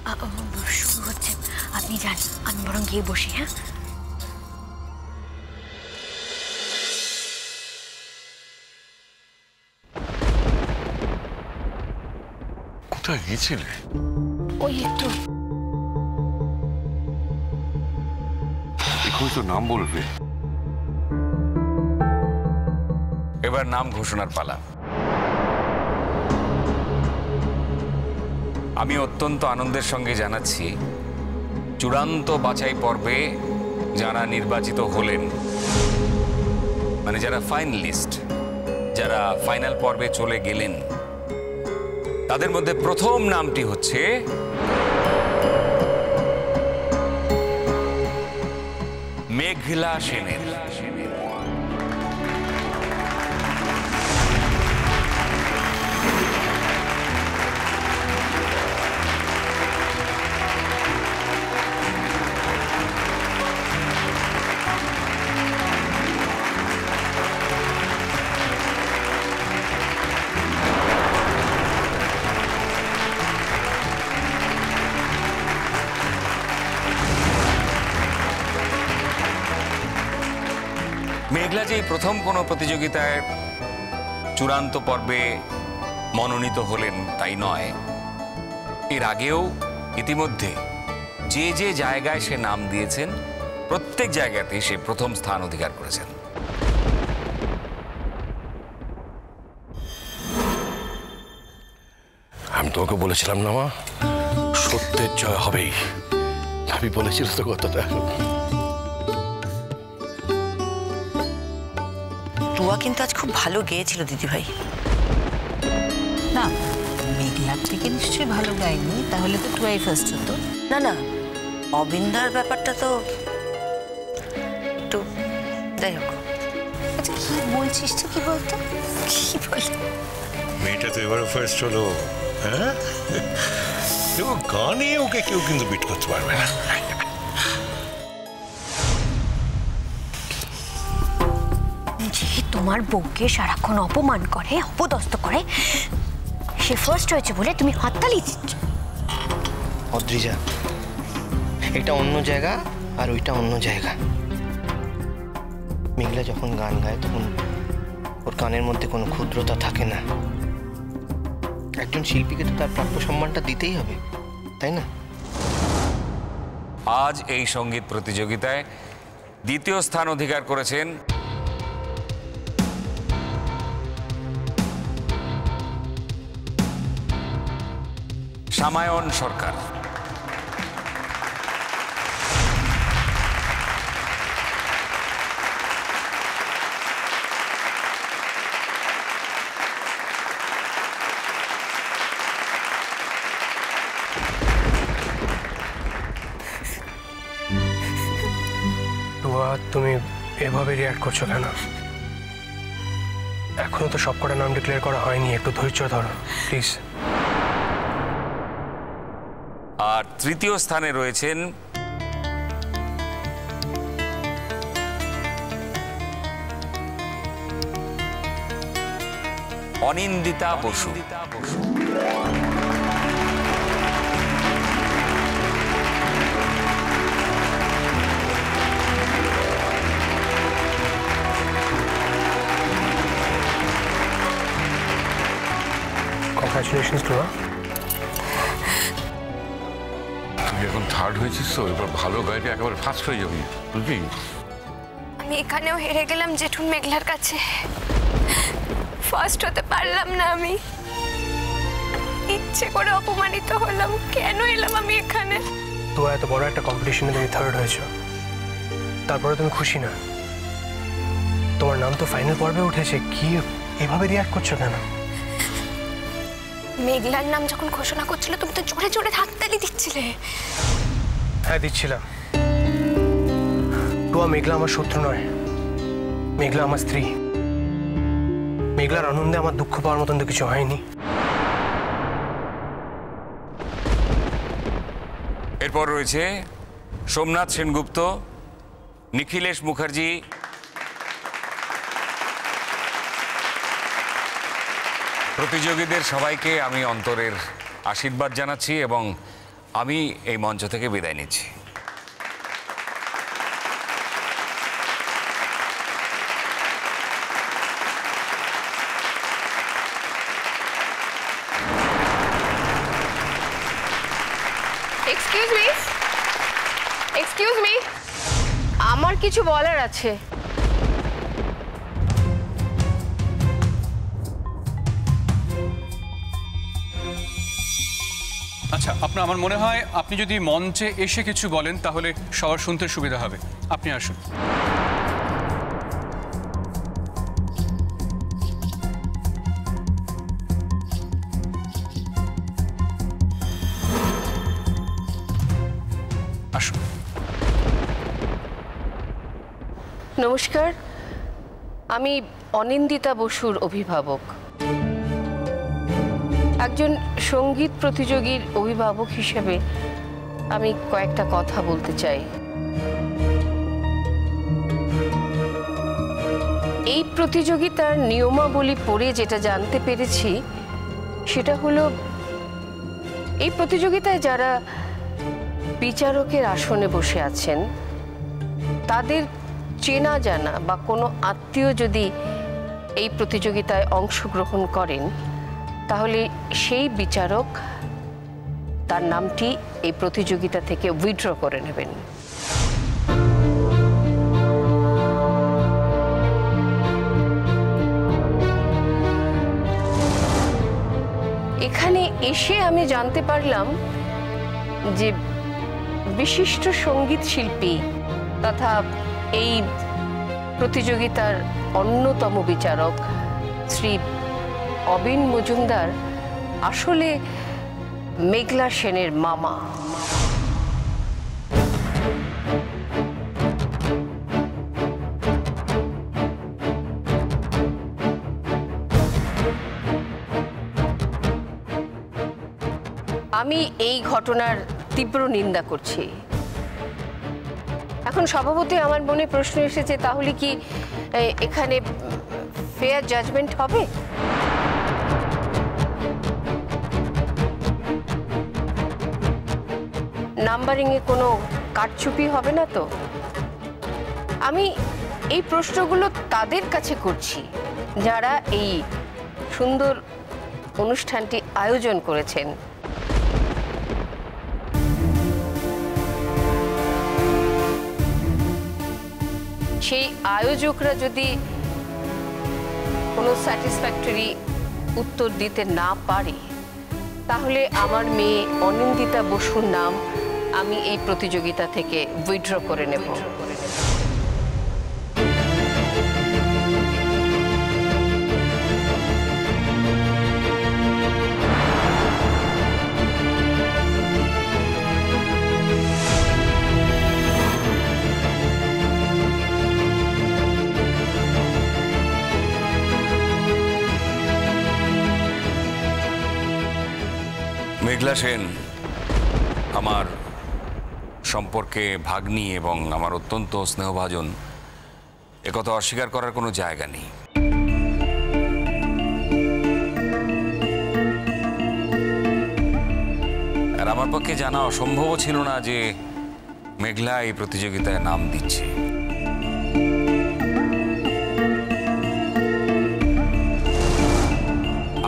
শুরু হচ্ছে, আপনি যান, আমি বরং গিয়ে বসি। হ্যাঁ, কোথায় গিয়েছিলে? ওই একটু। এখন তো নাম বলবে। এবার নাম ঘোষণার পালা। আমি অত্যন্ত আনন্দের সঙ্গে জানাচ্ছি, চূড়ান্ত বাছাই পর্বে যারা নির্বাচিত হলেন, মানে যারা ফাইনালিস্ট, যারা ফাইনাল পর্বে চলে গেলেন, তাদের মধ্যে প্রথম নামটি হচ্ছে মেঘলা সেনের। মেঘলা যে প্রথম কোনো প্রতিযোগিতায় চূড়ান্ত পর্বে মনোনীত হলেন তাই নয়, এর আগেও ইতিমধ্যে যে যে জায়গায় সে নাম দিয়েছেন প্রত্যেক জায়গাতেই সে প্রথম স্থান অধিকার করেছেন। আমি তোমাকে বলেছিলাম না মা, সত্যের জয় হবেই। আমি বলেছিল তো কথাটা। টুয়া কিন্তু আজ খুব ভালো গেয়েছিল দিদিভাই। না, মেঘলার থেকে নিশ্চয়ই ভালো গায়নি, তাহলে তো টুয়াই ফার্স্ট হতো। না না, অবিন্দার ব্যাপারটা তো একটু যাই হোক। আচ্ছা, কি বলছিস তুই? কি বলতো? কি বল? মেয়েটা তো এবারে ফার্স্ট হলো। হ্যাঁ, গানে ওকে কেউ কিন্তু বিট করতে পারবে না। যে তোমার বউকে সারাক্ষণ অপমান করে, অপদস্থ করে, সে ফার্স্ট হয়েছে বলে তুমি হাততালি দিচ্ছ। অদ্রিজা, এটা অন্য জায়গা আর ওইটা অন্য জায়গা। মেঘলা যখন গান গায় তখন ওর গানের মধ্যে কোনো ক্ষুদ্রতা থাকে না। একজন শিল্পীকে তো তার প্রাপ্য সম্মানটা দিতেই হবে, তাই না? আজ এই সঙ্গীত প্রতিযোগিতায় দ্বিতীয় স্থান অধিকার করেছেন সামায়ন সরকার। তুমি এভাবে রিঅ্যাক্ট করছো কেন? এখনো তো সবকটা নাম ডিক্লেয়ার করা হয়নি, একটু ধৈর্য ধরো প্লিজ। আর তৃতীয় স্থানে রয়েছেন অনিন্দিতা বসু। কংগ্রাচুলেশনস টুয়া। তুই এখন থার্ড হয়েছিস তো, এবার ভালো গাইতে একেবারে ফার্স্ট হয়ে যাবি, বুঝলি? আমি এখানেও হেরে গেলাম জেঠুন মেঘলার কাছে, ফার্স্ট হতে পারলাম না। আমি ইচ্ছে করে অপমানিত হলাম। কেন এলাম আমি এখানে? তো এত বড় একটা কম্পিটিশনে তুমি থার্ড হয়েছো, তারপরে তুমি খুশি না? তোমার নাম তো ফাইনাল পর্বে উঠেছে, কি এভাবে রিঅ্যাক্ট করছো কেন? মেঘলার নাম যখন ঘোষণা করছিল তুমি তো জোরে জোরে হাততালি দিচ্ছিলে। হ্যাঁ, দিচ্ছিলাম। টুয়া, মেঘলা আমার শত্রু নয়, মেঘলা আমার স্ত্রী। মেঘলার আনন্দে আমার দুঃখ পাওয়ার মতন তো কিছু হয়নি। এরপর রয়েছে সোমনাথ সেনগুপ্ত, নিখিলেশ মুখার্জি, প্রতিযোগীদের সবাইকে আমি অন্তরের আশীর্বাদ জানাচ্ছি এবং আমি এই মঞ্চ থেকে বিদায় নিচ্ছি। এক্সকিউজ মি, আমার কিছু বলার আছে। আচ্ছা, আমার মনে হয় আপনি যদি মঞ্চে এসে কিছু বলেন তাহলে সবার শুনতে সুবিধা হবে। আপনি আসুন। আসুন। নমস্কার, আমি অনিন্দিতা বসুর অভিভাবক। একজন সঙ্গীত প্রতিযোগীর অভিভাবক হিসেবে আমি কয়েকটা কথা বলতে চাই। এই প্রতিযোগিতার নিয়মাবলী পড়ে যেটা জানতে পেরেছি সেটা হলো, এই প্রতিযোগিতায় যারা বিচারকের আসনে বসে আছেন তাদের চেনা জানা বা কোনো আত্মীয় যদি এই প্রতিযোগিতায় অংশগ্রহণ করেন তাহলে সেই বিচারক তার নামটি এই প্রতিযোগিতা থেকে উইথড্র করে নেবেন। এখানে এসে আমি জানতে পারলাম যে বিশিষ্ট সঙ্গীত শিল্পী তথা এই প্রতিযোগিতার অন্যতম বিচারক শ্রী অবিন মজুমদার আসলে মেঘলা সেনের মামা। আমি এই ঘটনার তীব্র নিন্দা করছি। এখন স্বভাবতই আমার মনে প্রশ্ন এসেছে, তাহলে কি এখানে ফেয়ার জাজমেন্ট হবে? নাম্বারিংয়ে কোনো কারচুপি হবে না তো? আমি এই প্রশ্নগুলো তাদের কাছে করছি যারা এই সুন্দর অনুষ্ঠানটি আয়োজন করেছেন। সেই আয়োজকরা যদি কোনো স্যাটিসফ্যাক্টরি উত্তর দিতে না পারে তাহলে আমার মেয়ে অনিন্দিতা বসুর নাম আমি এই প্রতিযোগিতা থেকে উইথড্র করে নেব। মেঘলা সেন আমার সম্পর্কে ভাগ্নি এবং আমার অত্যন্ত স্নেহভাজন, একথা অস্বীকার করার কোনো জায়গা নেই। আর আমার পক্ষে জানা অসম্ভবও ছিল না যে মেঘলা এই প্রতিযোগিতায় নাম দিচ্ছে।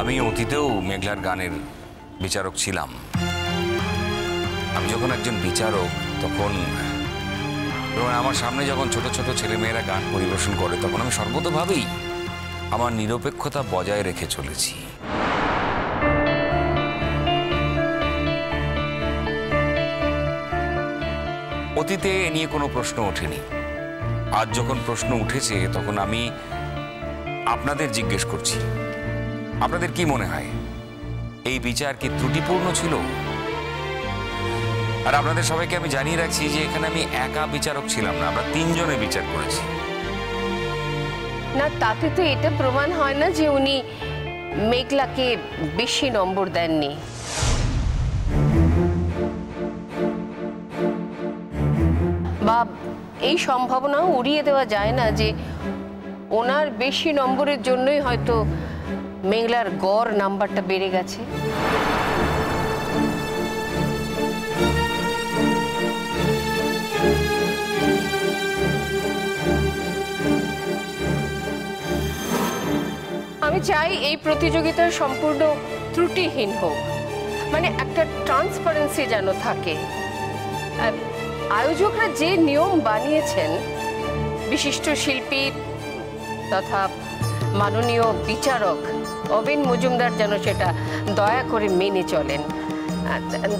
আমি অতীতেও মেঘলার গানের বিচারক ছিলাম। আমি যখন একজন বিচারক তখন আমার সামনে যখন ছোট ছোট ছেলেমেয়েরা গান পরিবেশন করে তখন আমি সর্বতোভাবেই আমার নিরপেক্ষতা বজায় রেখে চলেছি। অতীতে এ নিয়ে কোনো প্রশ্ন ওঠেনি। আজ যখন প্রশ্ন উঠেছে তখন আমি আপনাদের জিজ্ঞেস করছি, আপনাদের কি মনে হয় এই বিচার কি ত্রুটিপূর্ণ ছিল? আর আপনাদের সবাইকে আমি জানিয়ে রাখছি যে এখানে আমি একা বিচারক ছিলাম না, আমরা তিনজনে বিচার করেছি। না, তাতে তো এটা প্রমাণ হয় না যে উনি মেঘলাকে বেশি নম্বর দেননি। বা এই সম্ভাবনাও উড়িয়ে দেওয়া যায় না যে ওনার বেশি নম্বরের জন্যই হয়তো মেঘলার গড় নাম্বারটা বেড়ে গেছে। আমি চাই এই প্রতিযোগিতা সম্পূর্ণ ত্রুটিহীন হোক, মানে একটা ট্রান্সপারেন্সি যেন থাকে। আয়োজকরা যে নিয়ম বানিয়েছেন, বিশিষ্ট শিল্পী তথা মাননীয় বিচারক অবিন মজুমদার যেন সেটা দয়া করে মেনে চলেন।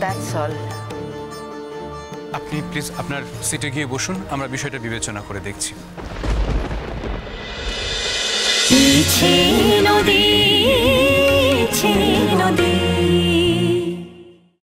That's all. আপনি প্লিজ আপনার সিটে গিয়ে বসুন, আমরা বিষয়টা বিবেচনা করে দেখছি। নদী